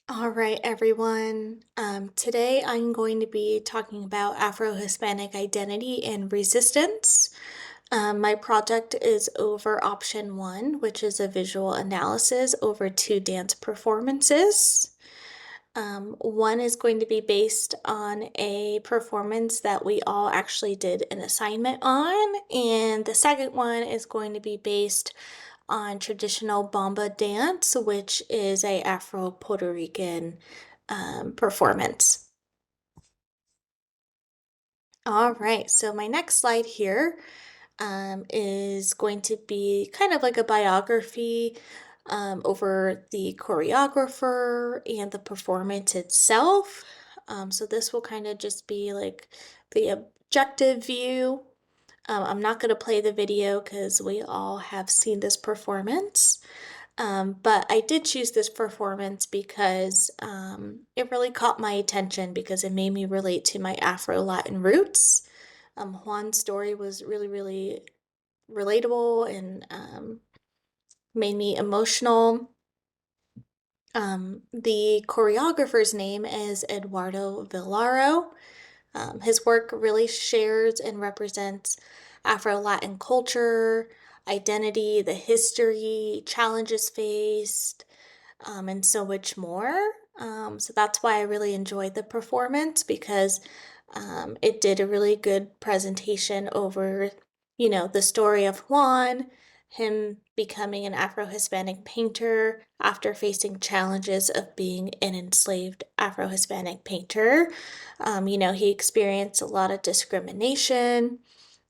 All right, everyone. Today I'm going to be talking about Afro-Hispanic identity and resistance. My project is over option one, which is a visual analysis over two dance performances. One is going to be based on a performance that we all actually did an assignment on, and the second one is going to be based on traditional bomba dance, which is a Afro-Puerto Rican performance. All right, so my next slide here is going to be kind of like a biography over the choreographer and the performance itself. So this will kind of just be like the objective view. I'm not going to play the video because we all have seen this performance. But I did choose this performance because it really caught my attention because it made me relate to my Afro-Latin roots. Juan's story was really relatable and made me emotional. The choreographer's name is Eduardo Villaro. His work really shares and represents Afro-Latin culture, identity, the history, challenges faced, and so much more. So that's why I really enjoyed the performance because it did a really good presentation over, the story of Juan, him becoming an Afro-Hispanic painter after facing challenges of being an enslaved Afro-Hispanic painter. He experienced a lot of discrimination.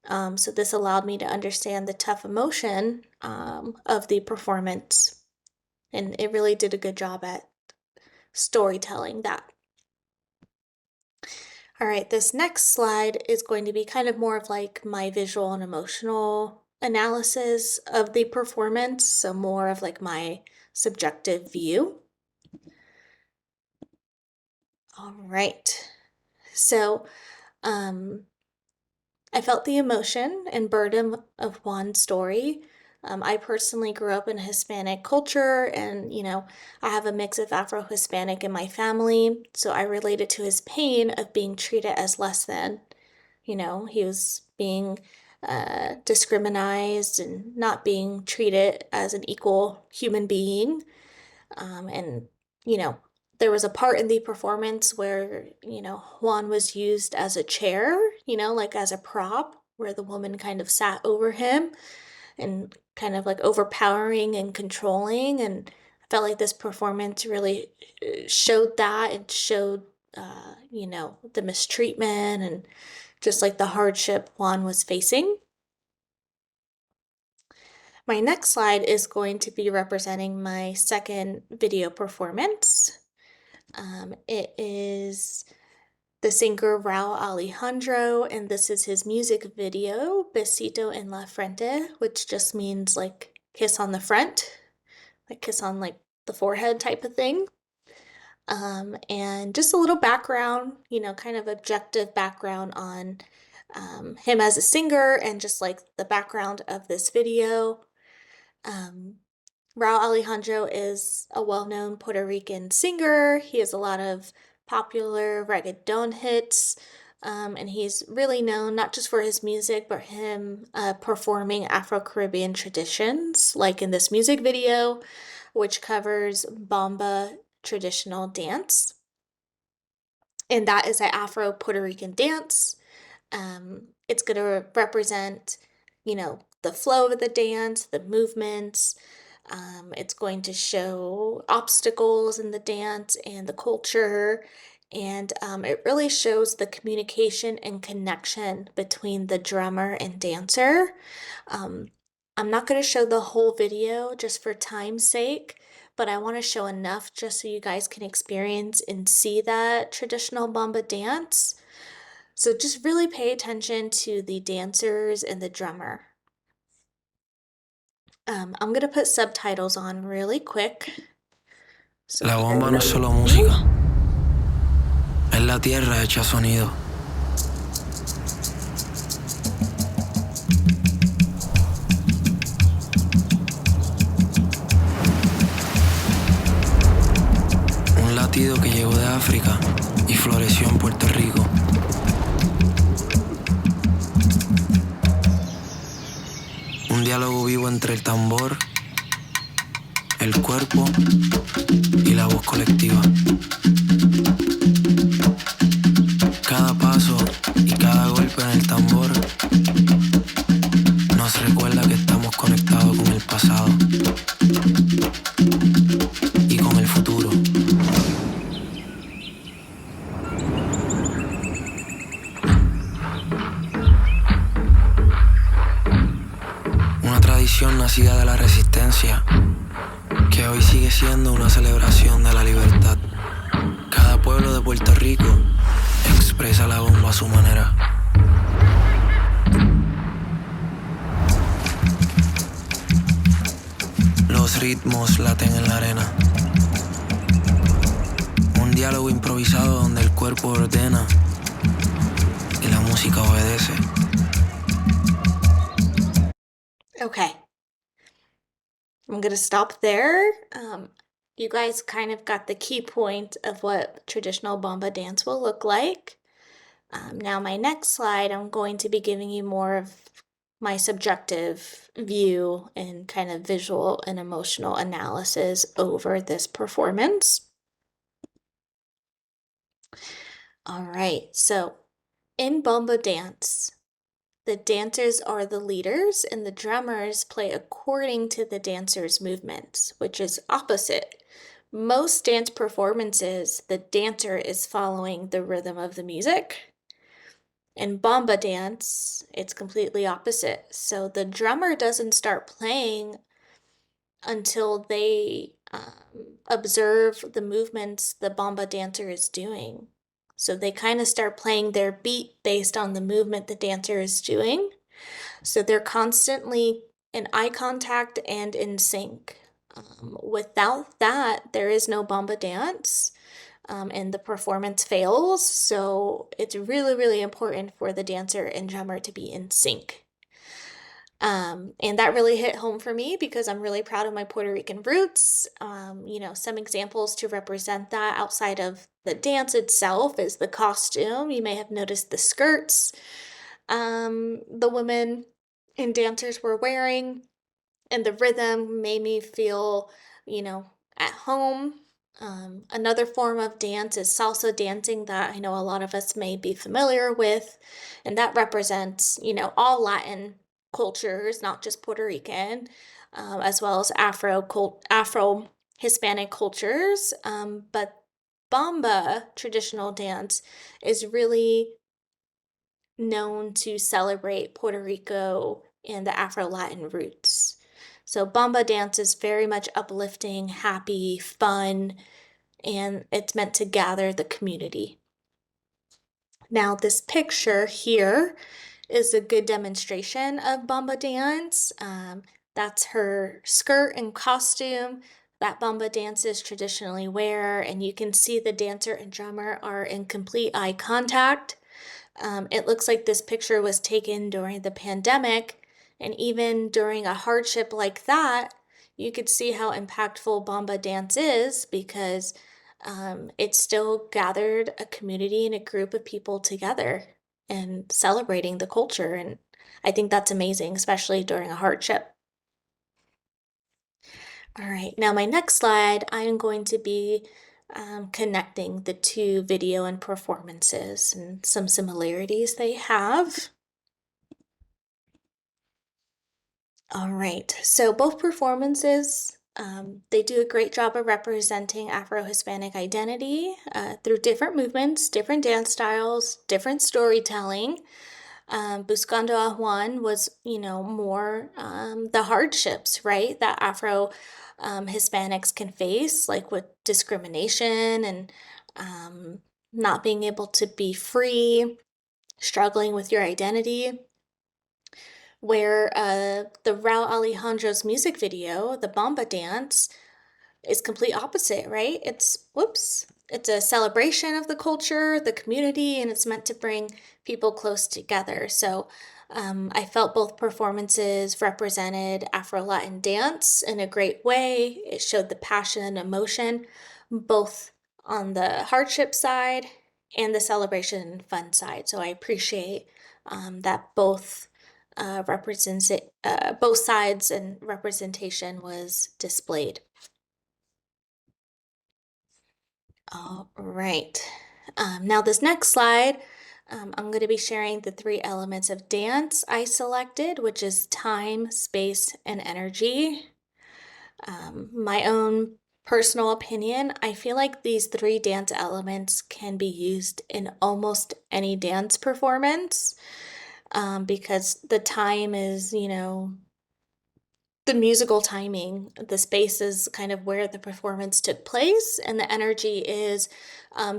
So this allowed me to understand the tough emotion of the performance, and it really did a good job at storytelling that. All right, this next slide is going to be kind of more of like my visual and emotional analysis of the performance, so more of like my subjective view. All right, so I felt the emotion and burden of Juan's story. I personally grew up in Hispanic culture, and I have a mix of Afro-Hispanic in my family, so I related to his pain of being treated as less than. He was being discriminated and not being treated as an equal human being. And, you know, there was a part in the performance where, Juan was used as a chair, like as a prop, where the woman kind of sat over him and kind of like overpowering and controlling. And I felt like this performance really showed that. It showed, the mistreatment and just like the hardship Juan was facing. My next slide is going to be representing my second video performance. It is the singer Raul Alejandro, and this is his music video, Besito en la Frente, which just means like kiss on the front, like kiss on like the forehead type of thing. And just a little background, kind of objective background on him as a singer and just like the background of this video. Raul Alejandro is a well-known Puerto Rican singer. He has a lot of popular reggaeton hits, and he's really known not just for his music, but him performing Afro-Caribbean traditions, like in this music video, which covers bomba traditional dance. And that is an Afro-Puerto Rican dance. It's going to represent, the flow of the dance, the movements. It's going to show obstacles in the dance and the culture. And it really shows the communication and connection between the drummer and dancer. I'm not going to show the whole video just for time's sake, but I want to show enough just so you guys can experience and see that traditional bomba dance. So just really pay attention to the dancers and the drummer. I'm gonna put subtitles on really quick. So La bomba no es solo música, es la tierra hecha sonido. sentido que llegó de África y floreció en Puerto Rico. Un diálogo vivo entre el tambor, el cuerpo y la voz colectiva. Cada paso y cada golpe en el tambor nos recuerda que estamos conectados con el pasado y con el futuro. Una tradición nacida de la resistencia, que hoy sigue siendo una celebración de la libertad. Cada pueblo de Puerto Rico expresa la bomba a su manera. Los ritmos laten en la arena. Un diálogo improvisado donde el cuerpo ordena y la música obedece. Okay. I'm going to stop there. You guys kind of got the key point of what traditional bomba dance will look like. Now, my next slide, I'm going to be giving you more of my subjective view and kind of visual and emotional analysis over this performance. All right, so in bomba dance, the dancers are the leaders and the drummers play according to the dancer's movements, which is opposite. Most dance performances, the dancer is following the rhythm of the music. In bomba dance, it's completely opposite. So the drummer doesn't start playing until they observe the movements the bomba dancer is doing. So they kind of start playing their beat based on the movement the dancer is doing. So they're constantly in eye contact and in sync. Without that, there is no bomba dance. And the performance fails. So it's really, really important for the dancer and drummer to be in sync. And that really hit home for me because I'm really proud of my Puerto Rican roots. Some examples to represent that outside of the dance itself is the costume. You may have noticed the skirts the women and dancers were wearing, and the rhythm made me feel, at home. Another form of dance is salsa dancing that I know a lot of us may be familiar with, and that represents, all Latin cultures, not just Puerto Rican, as well as Afro-Hispanic cultures. But Bamba traditional dance is really known to celebrate Puerto Rico and the Afro-Latin roots. So Bamba dance is very much uplifting, happy, fun, and it's meant to gather the community. Now, this picture here is a good demonstration of Bamba dance. That's her skirt and costume that Bamba dances traditionally wear, and you can see the dancer and drummer are in complete eye contact. It looks like this picture was taken during the pandemic, and even during a hardship like that, you could see how impactful Bamba dance is because it still gathered a community and a group of people together and celebrating the culture. And I think that's amazing, especially during a hardship. All right, now my next slide, I'm going to be connecting the two video and performances and some similarities they have. All right, so both performances, they do a great job of representing Afro-Hispanic identity through different movements, different dance styles, different storytelling. Buscando a Juan was, more the hardships, right, that Hispanics can face, like with discrimination and not being able to be free, struggling with your identity. Where the Raul Alejandro's music video, the Bamba dance, is complete opposite, right? It's a celebration of the culture, the community, and it's meant to bring people close together. So I felt both performances represented Afro-Latin dance in a great way. It showed the passion and emotion both on the hardship side and the celebration and fun side. So I appreciate that both sides and representation was displayed. All right. Now this next slide, I'm going to be sharing the three elements of dance I selected, which is time, space, and energy. My own personal opinion, I feel like these three dance elements can be used in almost any dance performance, because the time is, the musical timing, the space is kind of where the performance took place, and the energy is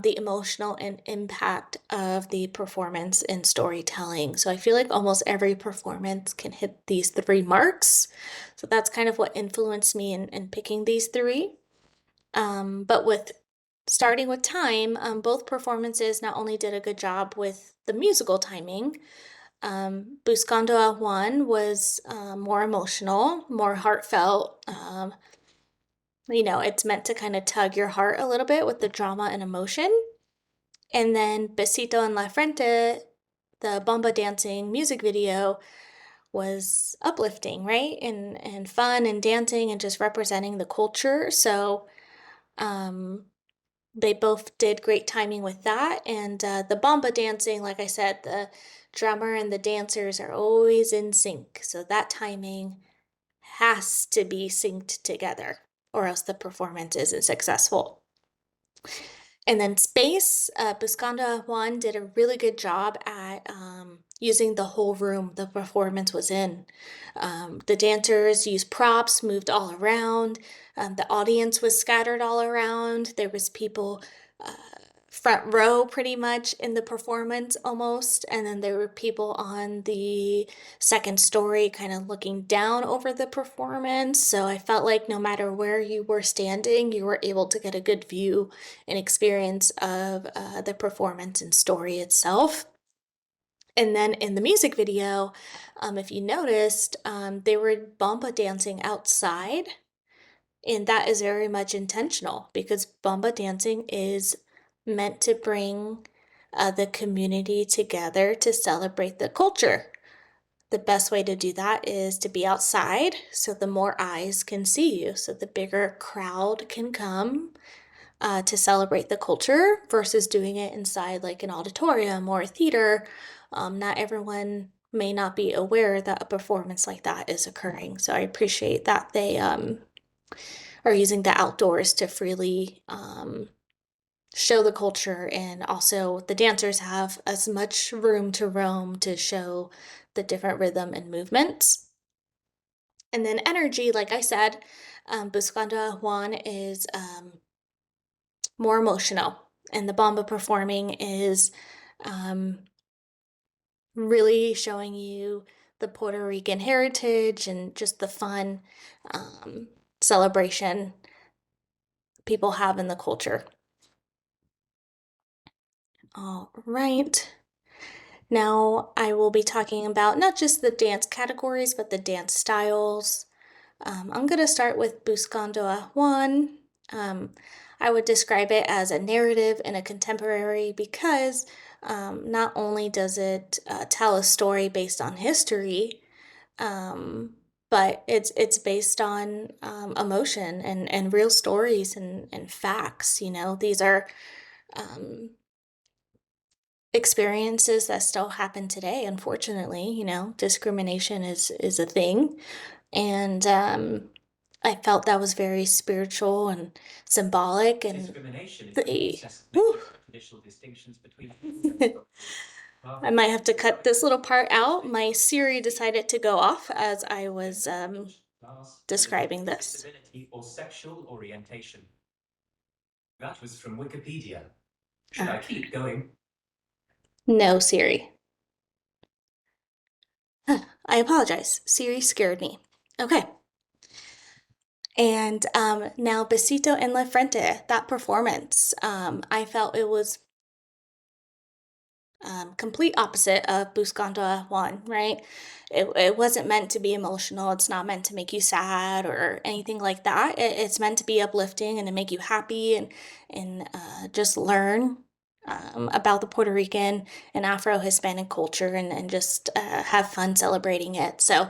the emotional and impact of the performance and storytelling. So I feel like almost every performance can hit these three marks. So that's kind of what influenced me in picking these three. But with starting with time, both performances not only did a good job with the musical timing, Buscando a Juan was more emotional, more heartfelt. It's meant to kind of tug your heart a little bit with the drama and emotion. And then Besito en la Frente, the bomba dancing music video, was uplifting, right? And fun and dancing and just representing the culture. So um, they both did great timing with that. And the bomba dancing, like I said, the drummer and the dancers are always in sync. So that timing has to be synced together, or else the performance isn't successful. And then space, Buscanda Juan did a really good job at using the whole room the performance was in. The dancers used props, moved all around. The audience was scattered all around. There was people uh, front row pretty much in the performance almost, and then there were people on the second story kind of looking down over the performance. So I felt like no matter where you were standing, you were able to get a good view and experience of the performance and story itself. And then in the music video, if you noticed, they were bomba dancing outside, and that is very much intentional because bomba dancing is meant to bring the community together to celebrate the culture. The best way to do that is to be outside so the more eyes can see you, so the bigger crowd can come to celebrate the culture versus doing it inside like an auditorium or a theater. Not everyone may not be aware that a performance like that is occurring. So I appreciate that they are using the outdoors to freely show the culture, and also the dancers have as much room to roam to show the different rhythm and movements. And then energy, like I said, Buscanda Juan is more emotional, and the bomba performing is um, really showing you the Puerto Rican heritage and just the fun um, celebration people have in the culture. All right. Now I will be talking about not just the dance categories, but the dance styles. I'm going to start with Buscando a Juan. I would describe it as a narrative and a contemporary because not only does it tell a story based on history, um, but it's based on emotion and real stories and facts. These are um, experiences that still happen today, unfortunately. Discrimination is a thing, and I felt that was very spiritual and symbolic, and the whew. I might have to cut this little part out. My Siri decided to go off as I was describing this. Or sexual orientation. That was from Wikipedia. Should Uh, I keep going? no, Siri. I apologize. Siri scared me. Okay. And now Besito en la Frente, that performance, I felt it was complete opposite of Buscando Juan, right? It wasn't meant to be emotional. It's not meant to make you sad or anything like that. It's meant to be uplifting and to make you happy and just learn about the Puerto Rican and Afro-Hispanic culture and just have fun celebrating it. So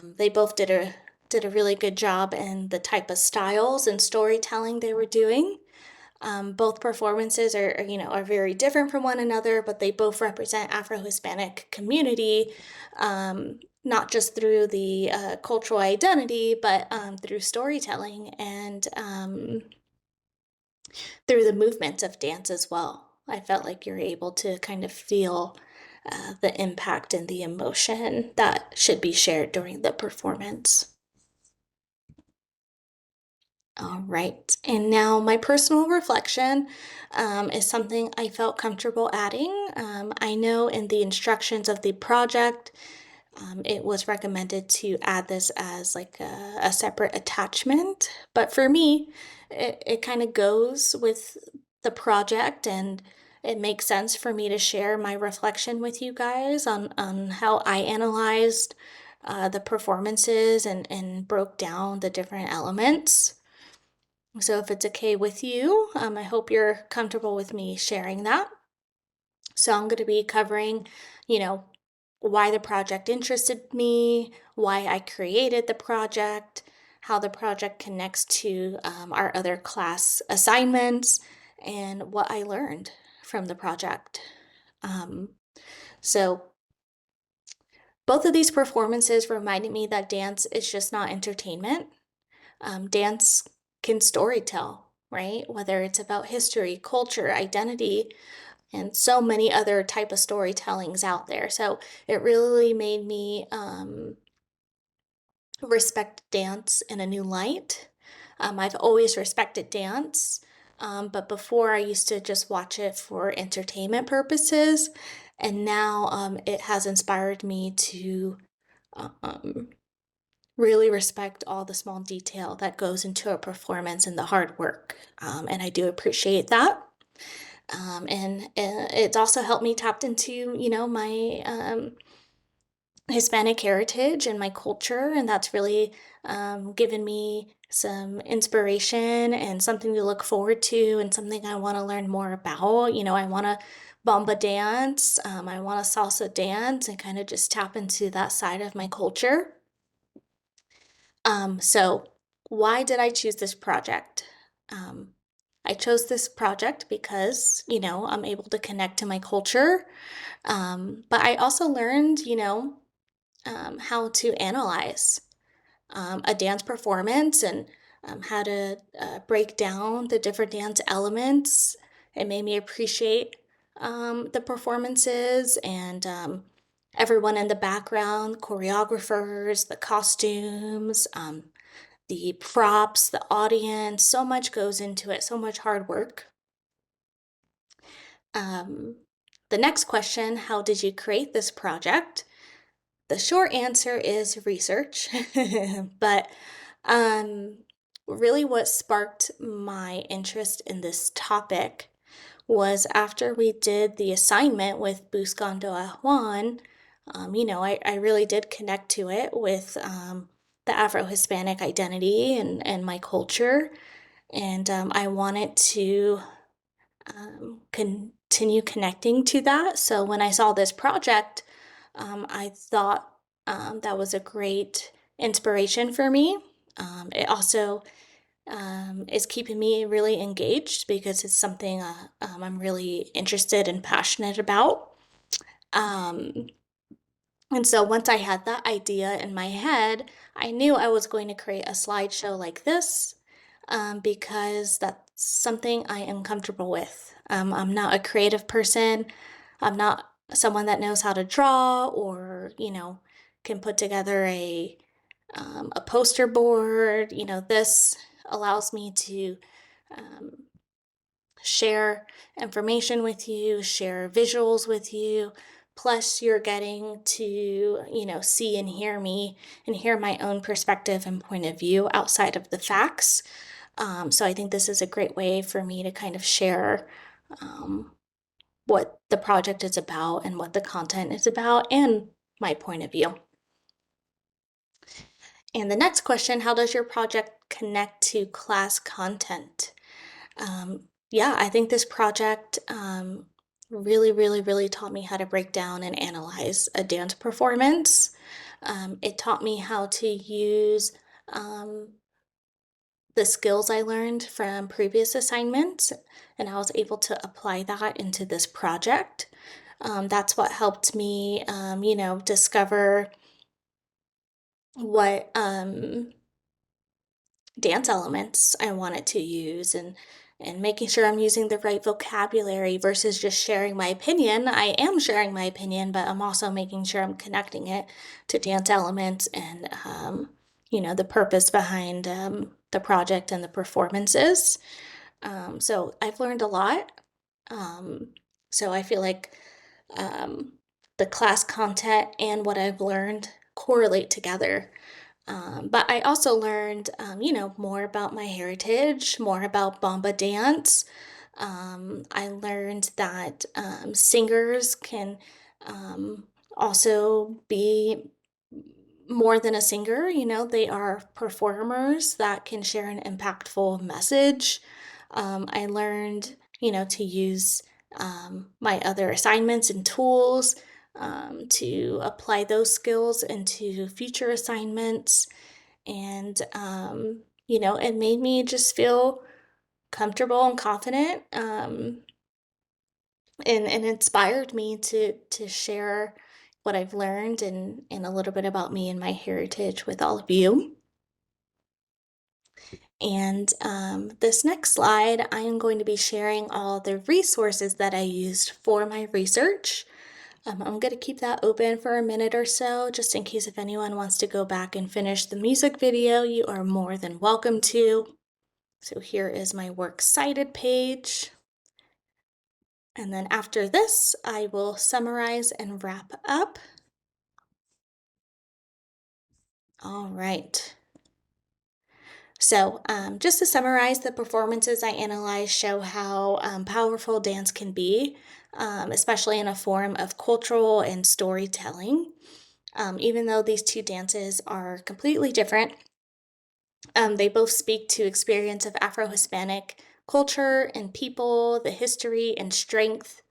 they both did a really good job in the type of styles and storytelling they were doing. Both performances are very different from one another, but they both represent Afro-Hispanic community, not just through the cultural identity, but through storytelling and through the movement of dance as well. I felt like you're able to kind of feel the impact and the emotion that should be shared during the performance. All right. And now my personal reflection is something I felt comfortable adding. I know in the instructions of the project, it was recommended to add this as like a separate attachment. But for me, it kind of goes with the project and it makes sense for me to share my reflection with you guys on how I analyzed the performances and broke down the different elements. So if it's okay with you, I hope you're comfortable with me sharing that. So I'm going to be covering, you know, why the project interested me, why I created the project, how the project connects to our other class assignments, and what I learned from the project. Um, so both of these performances reminded me that dance is just not entertainment. Dance can storytell, right? Whether it's about history, culture, identity, and so many other type of storytellings out there. So it really made me respect dance in a new light. I've always respected dance, but before I used to just watch it for entertainment purposes, and now it has inspired me to um, really respect all the small detail that goes into a performance and the hard work. And I do appreciate that. And it's also helped me tap into, my Hispanic heritage and my culture. And that's really given me some inspiration and something to look forward to and something I want to learn more about. I want to bamba dance, I want to salsa dance and kind of just tap into that side of my culture. So why did I choose this project? Um, I chose this project because, I'm able to connect to my culture. But I also learned, how to analyze a dance performance and how to break down the different dance elements. It made me appreciate the performances and everyone in the background, choreographers, the costumes, the props, the audience. So much goes into it, so much hard work. Um, the next question, how did you create this project? The short answer is research, but um, really what sparked my interest in this topic was after we did the assignment with Buscando a Juan, I really did connect to it with the Afro-Hispanic identity and my culture, and I wanted to continue connecting to that. So when I saw this project, I thought that was a great inspiration for me. It also is keeping me really engaged because it's something I'm really interested and passionate about. Um, and so once I had that idea in my head, I knew I was going to create a slideshow like this because that's something I am comfortable with. I'm not a creative person. I'm not someone that knows how to draw or, can put together a poster board. This allows me to um, share information with you, share visuals with you. Plus, you're getting to, see and hear me and hear my own perspective and point of view outside of the facts. So I think this is a great way for me to kind of share um, what the project is about and what the content is about and my point of view. And the next question, how does your project connect to class content? Yeah, I think this project really taught me how to break down and analyze a dance performance. It taught me how to use um, the skills I learned from previous assignments, and I was able to apply that into this project. That's what helped me, discover what dance elements I wanted to use and making sure I'm using the right vocabulary versus just sharing my opinion. I am sharing my opinion, but I'm also making sure I'm connecting it to dance elements and the purpose behind the project and the performances. So I've learned a lot. Um, so I feel like um, the class content and what I've learned correlate together. But I also learned, more about my heritage, more about Bamba dance. I learned that singers can um, also be more than a singer. They are performers that can share an impactful message. I learned, to use my other assignments and tools to apply those skills into future assignments. And, it made me just feel comfortable and confident, and inspired me to share what I've learned and a little bit about me and my heritage with all of you. And this next slide, I am going to be sharing all the resources that I used for my research. I'm going to keep that open for a minute or so, just in case if anyone wants to go back and finish the music video, you are more than welcome to. So here is my works cited page. And then after this, I will summarize and wrap up. All right. So just to summarize, the performances I analyzed show how powerful dance can be, especially in a form of cultural and storytelling. Even though these two dances are completely different, they both speak to experience of Afro-Hispanic culture and people, the history and strength.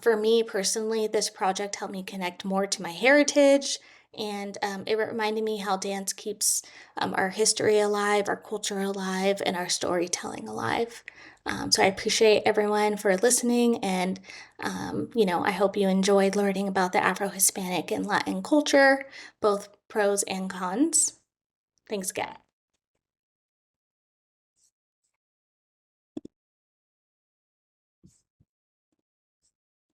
For me personally, this project helped me connect more to my heritage, and it reminded me how dance keeps our history alive, our culture alive, and our storytelling alive. So I appreciate everyone for listening, and I hope you enjoyed learning about the Afro-Hispanic and Latin culture, both pros and cons. Thanks, guys.